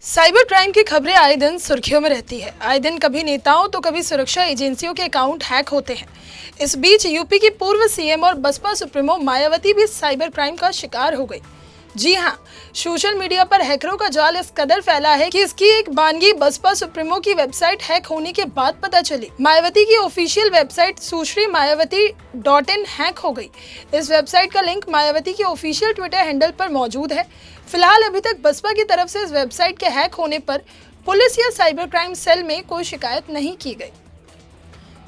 Cyber crime की खबरें आए दिन सुर्खियों में रहती है। आए दिन कभी नेताओं तो कभी सुरक्षा एजेंसियों के अकाउंट हैक होते हैं। इस बीच यूपी की पूर्व सीएम और बसपा सुप्रीमो मायावती भी साइबर क्राइम का शिकार हो गई। जी हां, सोशल मीडिया पर हैकरों का जाल इस कदर फैला है कि इसकी एक बानगी बसपा सुप्रीमो की वेबसाइट हैक होने के बाद पता चली। मायावती की ऑफिशियल वेबसाइट sushrimayawati.in हैक हो गई। इस वेबसाइट का लिंक मायावती के ऑफिशियल ट्विटर हैंडल पर मौजूद है। फिलहाल अभी तक बसपा की तरफ से इस वेबसाइट के हैक होने पर पुलिस या साइबर क्राइम सेल में कोई शिकायत नहीं की गई।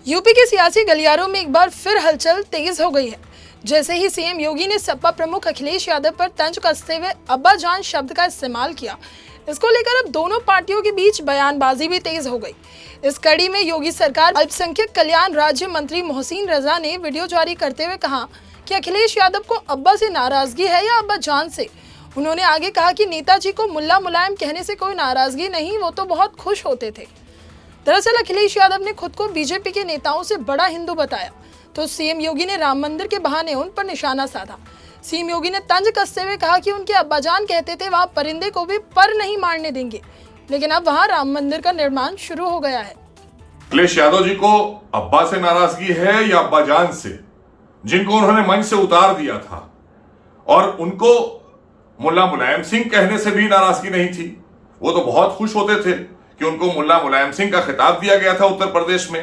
यूपी के सियासी गलियारों में एक बार फिर हलचल तेज हो गई है। जैसे ही सीएम योगी ने सपा प्रमुख अखिलेश यादव पर तंज कसते हुए अब्बा जान शब्द का इस्तेमाल किया, इसको लेकर अब दोनों पार्टियों के बीच बयानबाजी भी तेज हो गई। इस कड़ी में योगी सरकार अल्पसंख्यक कल्याण राज्य मंत्री मोहसिन रजा ने वीडियो जारी करते हुए कहा कि अखिलेश यादव को अब्बा से नाराजगी है या अब्बा जान से। उन्होंने आगे कहा कि नेताजी को मुल्ला मुलायम कहने से कोई नाराजगी नहीं, वो तो बहुत खुश होते थे। दरअसल अखिलेश यादव ने खुद को बीजेपी के नेताओं से बड़ा हिंदू बताया, तो सीएम योगी ने राम मंदिर के बहाने उन पर निशाना साधा। सीएम योगी ने तंज कसते हुए कहा कि उनके अब्बाजान कहते थे वहां परिंदे को भी पर नहीं मारने देंगे, लेकिन अब वहां राम मंदिर का निर्माण शुरू हो गया है। अखिलेश यादव जी को अब्बा से नाराजगी है या अब्बाजान से, जिनको उन्होंने मंच से उतार दिया था, और उनको मुल्ला मुलायम सिंह कहने से भी नाराजगी नहीं थी। वो तो बहुत खुश होते थे कि उनको मुल्ला मुलायम सिंह का खिताब दिया गया था उत्तर प्रदेश में,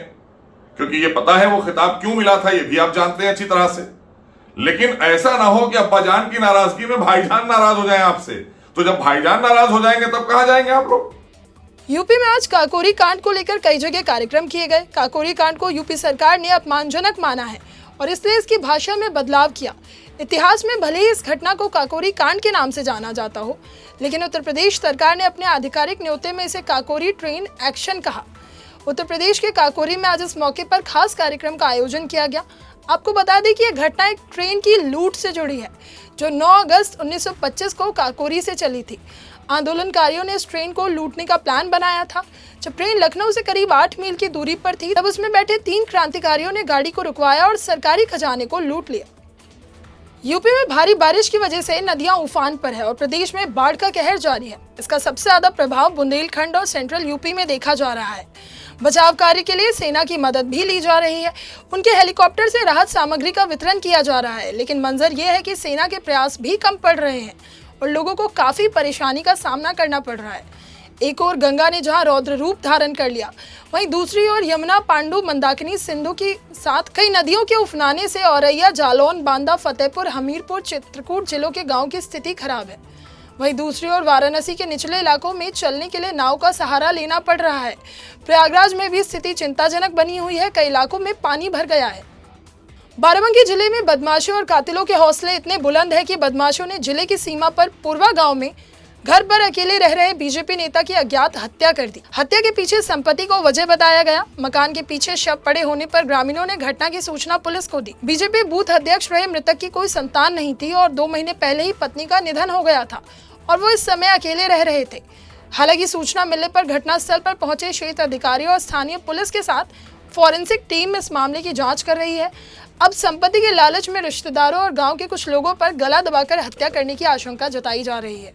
क्योंकि ये पता है वो खिताब क्यों मिला था, ये भी आप जानते हैं अच्छी तरह से। लेकिन ऐसा ना हो कि अब्बाजान की नाराजगी में भाईजान नाराज हो जाएं आपसे, तो जब भाईजान नाराज हो जाएंगे तब कहां जाएंगे आप लोग। यूपी में आज काकोरी कांड को लेकर कई जगह कार्यक्रम किए गए। काकोरी कांड को यूपी सरकार ने अपमानजनक माना है और इसलिए इसकी भाषा में बदलाव किया। इतिहास में भले ही इस घटना को काकोरी कांड के नाम से जाना जाता हो, लेकिन उत्तर प्रदेश सरकार ने अपने आधिकारिक न्योते में इसे काकोरी ट्रेन एक्शन कहा। उत्तर प्रदेश के काकोरी में आज इस मौके पर खास कार्यक्रम का आयोजन किया गया। आपको बता दें कि यह घटना एक ट्रेन की लूट से जुड़ी है, जो 9 अगस्त 1925 को काकोरी से चली थी। आंदोलनकारियों ने इस ट्रेन को लूटने का प्लान बनाया था। जब ट्रेन लखनऊ से करीब 8 मील की दूरी पर थी, तब उसमें बैठे 3 क्रांतिकारियों ने गाड़ी को रुकवाया और सरकारी खजाने को लूट लिया। यूपी में भारी बारिश की वजह से नदियां उफान पर है और प्रदेश में बाढ़ का कहर जारी है। इसका सबसे ज्यादा प्रभाव बुंदेलखंड और सेंट्रल यूपी में देखा जा रहा है। बचाव कार्य के लिए सेना की मदद भी ली जा रही है। उनके हेलीकॉप्टर से राहत सामग्री का वितरण किया जा रहा है, लेकिन मंजर यह है कि सेना के प्रयास भी कम पड़ रहे हैं और लोगों को काफी परेशानी का सामना करना पड़ रहा है। एक ओर गंगा ने जहां रौद्र रूप धारण कर लिया, वहीं दूसरी ओर यमुना, पांडु, मंदाकिनी, सिंधु के साथ कई नदियों के उफनाने से औरैया, जालौन, बांदा, फतेहपुर, हमीरपुर, चित्रकूट जिलों के गांव की स्थिति खराब है। वहीं दूसरी ओर वाराणसी के निचले इलाकों में चलने के लिए नाव का सहारा लेना पड़ रहा है। प्रयागराज में भी स्थिति चिंताजनक बनी हुई है, कई इलाकों में पानी भर गया है। बाराबंकी जिले में बदमाशों और कातिलों के हौसले इतने बुलंद है कि बदमाशों ने जिले की सीमा पर पूर्वा गांव में घर पर अकेले रह रहे बीजेपी नेता की अज्ञात हत्या कर दी। हत्या के पीछे संपत्ति को वजह बताया गया। मकान के पीछे शव पड़े होने पर ग्रामीणों ने घटना की सूचना पुलिस को दी। बीजेपी बूथ अध्यक्ष रहे मृतक की कोई संतान नहीं थी और 2 महीने पहले ही पत्नी का निधन हो गया था और वो इस समय अकेले रह रहे थे। हालांकि सूचना मिलने पर घटनास्थल पर पहुंचे क्षेत्र अधिकारी और स्थानीय पुलिस के साथ फॉरेंसिक टीम इस मामले की जांच कर रही है। अब संपत्ति के लालच में रिश्तेदारों और गांव के कुछ लोगों पर गला दबाकर हत्या करने की आशंका जताई जा रही है।